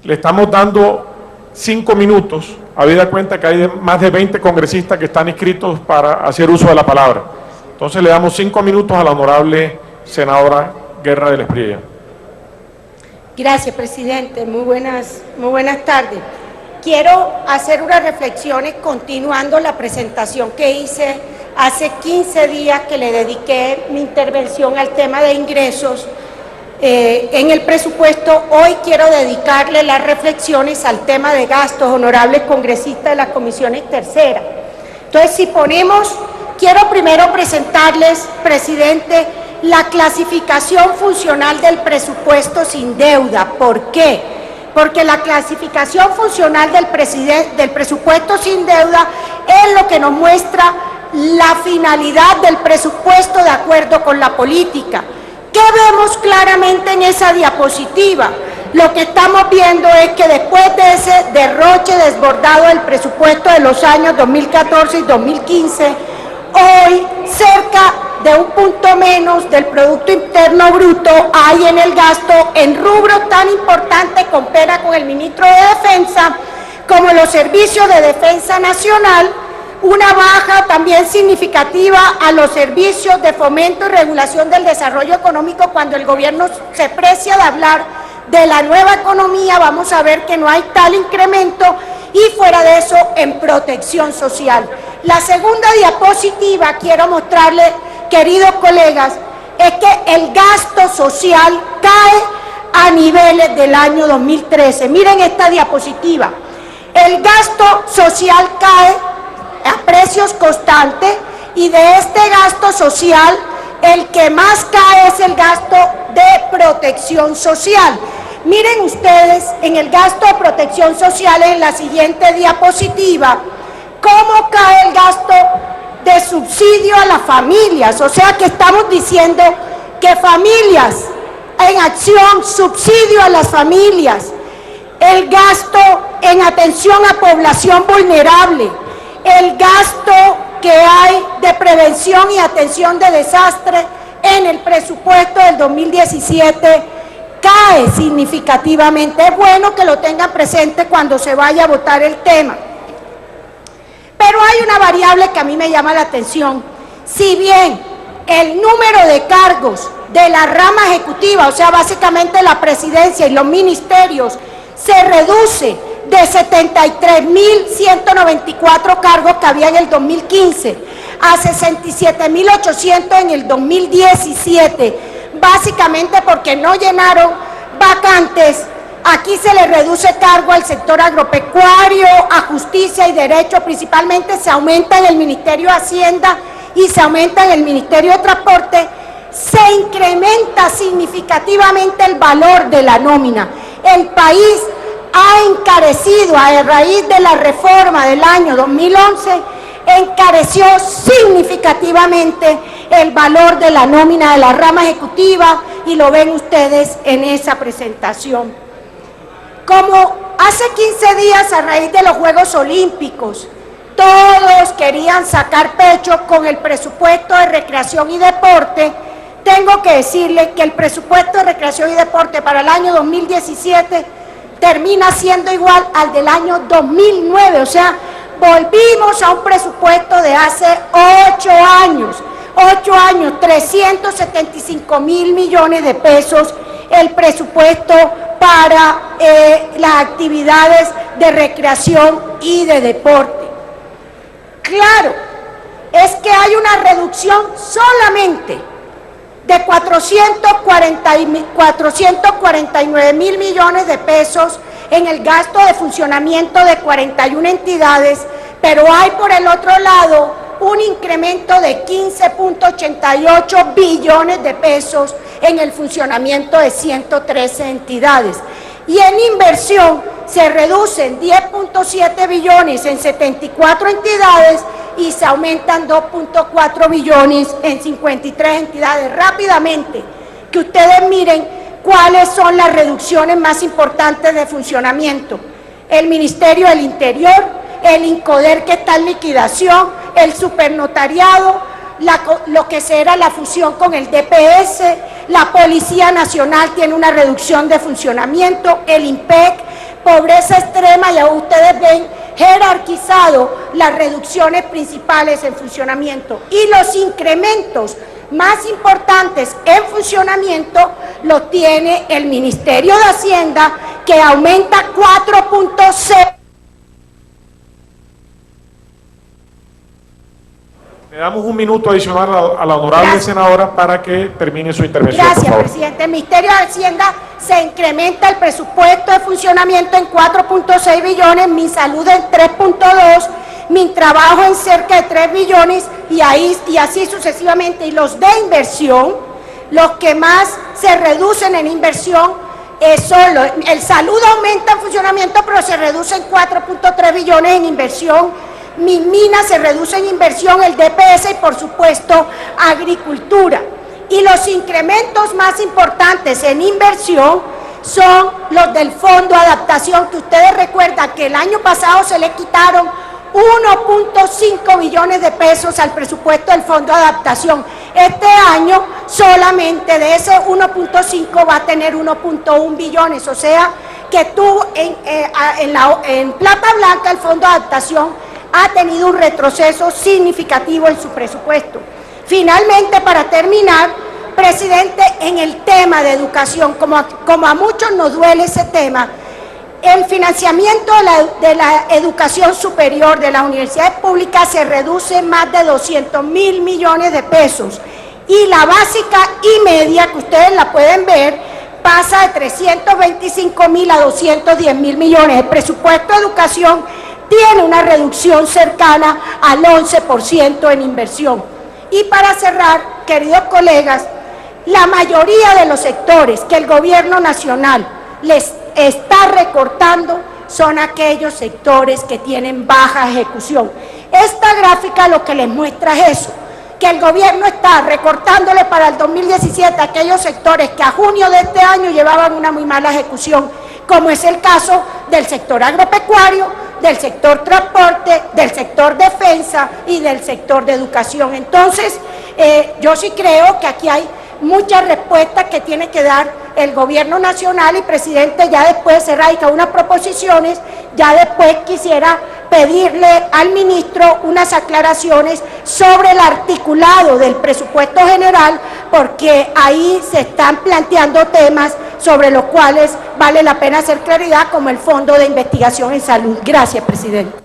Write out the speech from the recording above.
Le estamos dando 5 minutos, habida cuenta que hay más de 20 congresistas que están inscritos para hacer uso de la palabra. Entonces le damos 5 minutos a la honorable senadora Guerra del Espriella. Gracias, presidente. Muy buenas tardes. Quiero hacer unas reflexiones continuando la presentación que hice hace 15 días, que le dediqué mi intervención al tema de ingresos en el presupuesto. Hoy quiero dedicarle las reflexiones al tema de gastos, honorables congresistas de las comisiones terceras. Entonces, si ponemos, quiero primero presentarles, presidente, la clasificación funcional del presupuesto sin deuda. ¿Por qué? Porque la clasificación funcional del presupuesto sin deuda es lo que nos muestra la finalidad del presupuesto de acuerdo con la política. ¿Qué vemos claramente en esa diapositiva? Lo que estamos viendo es que después de ese derroche desbordado del presupuesto de los años 2014 y 2015, hoy cerca de un punto menos del Producto Interno Bruto hay en el gasto en rubros tan importantes, compara con el ministro de Defensa, como los servicios de defensa nacional, una baja también significativa a los servicios de fomento y regulación del desarrollo económico. Cuando el gobierno se precia de hablar de la nueva economía, vamos a ver que no hay tal incremento, y fuera de eso en protección social. La segunda diapositiva quiero mostrarle, queridos colegas, es que el gasto social cae a niveles del año 2013. Miren esta diapositiva. El gasto social cae a precios constantes, y de este gasto social el que más cae es el gasto de protección social. Miren ustedes en el gasto de protección social, en la siguiente diapositiva, cómo cae el gasto de subsidio a las familias. O sea que estamos diciendo que familias en acción, subsidio a las familias, el gasto en atención a población vulnerable, el gasto que hay de prevención y atención de desastres en el presupuesto del 2017 cae significativamente. Es bueno que lo tengan presente cuando se vaya a votar el tema. Pero hay una variable que a mí me llama la atención. Si bien el número de cargos de la rama ejecutiva, o sea, básicamente la presidencia y los ministerios, se reduce de 73.194 cargos que había en el 2015 a 67.800 en el 2017, básicamente porque no llenaron vacantes. Aquí se le reduce cargo al sector agropecuario, a justicia y derecho, principalmente se aumenta en el Ministerio de Hacienda y se aumenta en el Ministerio de Transporte. Se incrementa significativamente el valor de la nómina. El país ha encarecido, a raíz de la reforma del año 2011, encareció significativamente el valor de la nómina de la rama ejecutiva, y lo ven ustedes en esa presentación. Como hace 15 días, a raíz de los Juegos Olímpicos, todos querían sacar pecho con el presupuesto de recreación y deporte, tengo que decirles que el presupuesto de recreación y deporte para el año 2017 termina siendo igual al del año 2009, o sea, volvimos a un presupuesto de hace 8 años, 375.000 millones de pesos, el presupuesto para las actividades de recreación y de deporte. Claro, es que hay una reducción solamente de 449.000 millones de pesos en el gasto de funcionamiento de 41 entidades, pero hay por el otro lado un incremento de 15.88 billones de pesos en el funcionamiento de 113 entidades. Y en inversión se reducen 10.7 billones en 74 entidades y se aumentan 2.4 billones en 53 entidades. Rápidamente, que ustedes miren cuáles son las reducciones más importantes de funcionamiento. El Ministerio del Interior, el INCODER, que está en liquidación, el supernotariado, lo que será la fusión con el DPS, la Policía Nacional tiene una reducción de funcionamiento, el IMPEC, pobreza extrema, ya ustedes ven jerarquizado las reducciones principales en funcionamiento y los incrementos más importantes en funcionamiento los tiene el Ministerio de Hacienda, que aumenta 4.6. Le damos un minuto adicional a la honorable senadora para que termine su intervención. Gracias, presidente. El Ministerio de Hacienda se incrementa el presupuesto de funcionamiento en 4.6 billones, mi salud en 3.2, mi trabajo en cerca de 3 billones y así sucesivamente. Y los de inversión, los que más se reducen en inversión, son el salud aumenta en funcionamiento, pero se reduce en 4.3 billones en inversión. Mi mina se reduce en inversión, el DPS y por supuesto agricultura. Y los incrementos más importantes en inversión son los del Fondo de Adaptación, que ustedes recuerdan que el año pasado se le quitaron 1.5 billones de pesos al presupuesto del Fondo de Adaptación. Este año solamente de ese 1.5 va a tener 1.1 billones, o sea que en plata blanca el Fondo de Adaptación ha tenido un retroceso significativo en su presupuesto. Finalmente, para terminar, presidente, en el tema de educación, como a muchos nos duele ese tema, el financiamiento de la educación superior de las universidades públicas se reduce en más de 200.000 millones de pesos y la básica y media, que ustedes la pueden ver, pasa de 325.000 a 210.000 millones. El presupuesto de educación tiene una reducción cercana al 11% en inversión. Y para cerrar, queridos colegas, la mayoría de los sectores que el gobierno nacional les está recortando son aquellos sectores que tienen baja ejecución. Esta gráfica lo que les muestra es eso, que el gobierno está recortándole para el 2017 a aquellos sectores que a junio de este año llevaban una muy mala ejecución, como es el caso del sector agropecuario, del sector transporte, del sector defensa y del sector de educación. Entonces, yo sí creo que aquí hay muchas respuestas que tiene que dar el gobierno nacional y presidente, ya después se radican unas proposiciones, ya después quisiera pedirle al ministro unas aclaraciones sobre el articulado del presupuesto general, porque ahí se están planteando temas sobre los cuales vale la pena hacer claridad, como el Fondo de Investigación en Salud. Gracias, presidente.